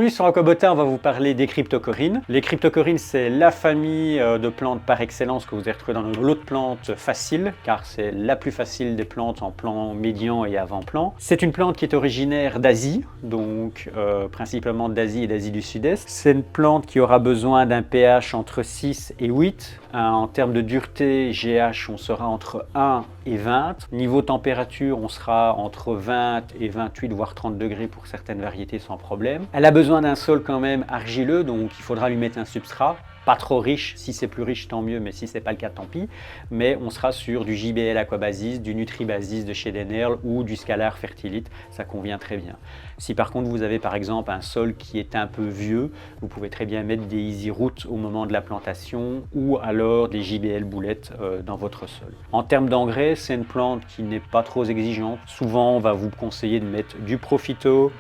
Aujourd'hui sur Aquabota, on va vous parler des cryptocorynes. Les cryptocorynes, c'est la famille de plantes par excellence que vous allez retrouver dans nos lots de plantes faciles, car c'est la plus facile des plantes en plan médian et avant-plan. C'est une plante qui est originaire d'Asie, donc principalement d'Asie et d'Asie du Sud-Est. C'est une plante qui aura besoin d'un pH entre 6 et 8. En termes de dureté, GH, on sera entre 1 et 20. Niveau température, on sera entre 20 et 28, voire 30 degrés pour certaines variétés sans problème. Elle a besoin d'un sol quand même argileux, donc il faudra lui mettre un substrat. Pas trop riche, si c'est plus riche tant mieux, mais si c'est pas le cas tant pis. Mais on sera sur du JBL Aquabasis, du Nutribasis de chez Dennerl ou du Scalar Fertilite, ça convient très bien. Si par contre vous avez par exemple un sol qui est un peu vieux, vous pouvez très bien mettre des Easy Root au moment de la plantation ou alors des JBL boulettes dans votre sol. En termes d'engrais, c'est une plante qui n'est pas trop exigeante. Souvent on va vous conseiller de mettre du Profito,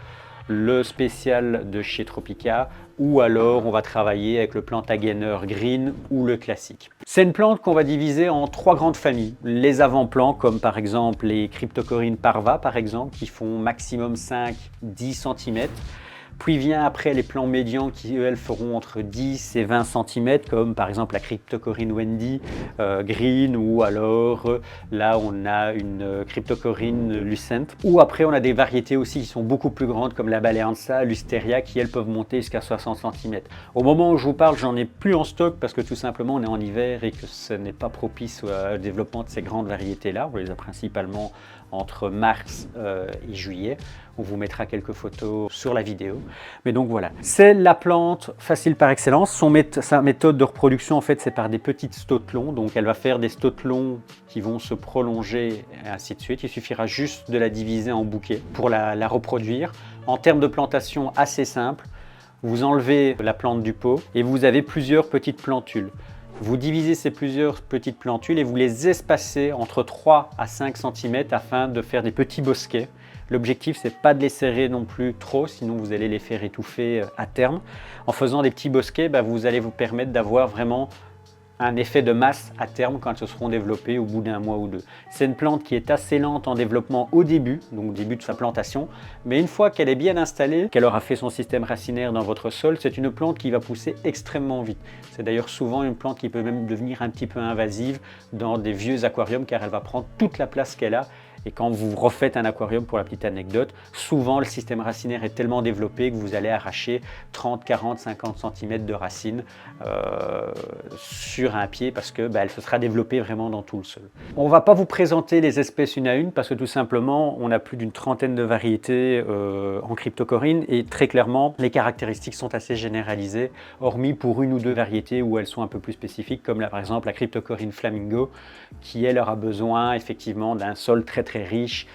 le spécial de chez Tropica, ou alors on va travailler avec le Plantagainer Green ou le classique. C'est une plante qu'on va diviser en 3 grandes familles. Les avant-plants, comme par exemple les cryptocorynes parva par exemple, qui font maximum 5-10 cm. Puis vient après les plants médians qui, elles, feront entre 10 et 20 cm, comme par exemple la cryptocoryne Wendy Green, ou alors là on a une cryptocoryne Lucent. Ou après on a des variétés aussi qui sont beaucoup plus grandes, comme la Baleanza, l'Usteria, qui elles peuvent monter jusqu'à 60 cm. Au moment où je vous parle, j'en ai plus en stock parce que tout simplement on est en hiver et que ce n'est pas propice au développement de ces grandes variétés-là. On les a principalement entre mars et juillet. On vous mettra quelques photos sur la vidéo. Mais donc voilà, c'est la plante facile par excellence. Sa méthode de reproduction, en fait, c'est par des petites staudelons. Donc elle va faire des staudelons qui vont se prolonger et ainsi de suite. Il suffira juste de la diviser en bouquets pour la reproduire. En termes de plantation, assez simple. Vous enlevez la plante du pot et vous avez plusieurs petites plantules. Vous divisez ces plusieurs petites plantules et vous les espacez entre 3 à 5 cm afin de faire des petits bosquets. L'objectif, c'est pas de les serrer non plus trop, sinon vous allez les faire étouffer à terme. En faisant des petits bosquets, vous allez vous permettre d'avoir vraiment un effet de masse à terme quand elles se seront développées au bout d'un mois ou deux. C'est une plante qui est assez lente en développement au début, donc au début de sa plantation, mais une fois qu'elle est bien installée, qu'elle aura fait son système racinaire dans votre sol, c'est une plante qui va pousser extrêmement vite. C'est d'ailleurs souvent une plante qui peut même devenir un petit peu invasive dans des vieux aquariums car elle va prendre toute la place qu'elle a. Et quand vous refaites un aquarium, pour la petite anecdote, souvent le système racinaire est tellement développé que vous allez arracher 30, 40, 50 cm de racines sur un pied parce que elle se sera développée vraiment dans tout le sol. On ne va pas vous présenter les espèces une à une parce que tout simplement, on a plus d'une trentaine de variétés en cryptocorynes et très clairement, les caractéristiques sont assez généralisées, hormis pour une ou deux variétés où elles sont un peu plus spécifiques, comme là, par exemple la cryptocoryne Flamingo, qui elle aura besoin effectivement d'un sol très riche,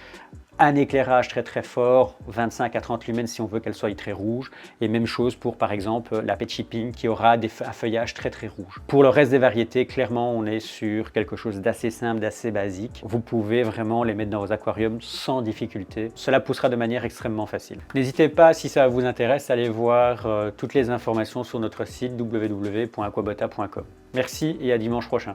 un éclairage très fort, 25 à 30 lumens si on veut qu'elle soit très rouge, et même chose pour par exemple la Peachy Pink qui aura un feuillage très rouge. Pour le reste des variétés, clairement on est sur quelque chose d'assez simple, d'assez basique. Vous pouvez vraiment les mettre dans vos aquariums sans difficulté. Cela poussera de manière extrêmement facile. N'hésitez pas, si ça vous intéresse, à aller voir toutes les informations sur notre site www.aquabota.com. Merci et à dimanche prochain.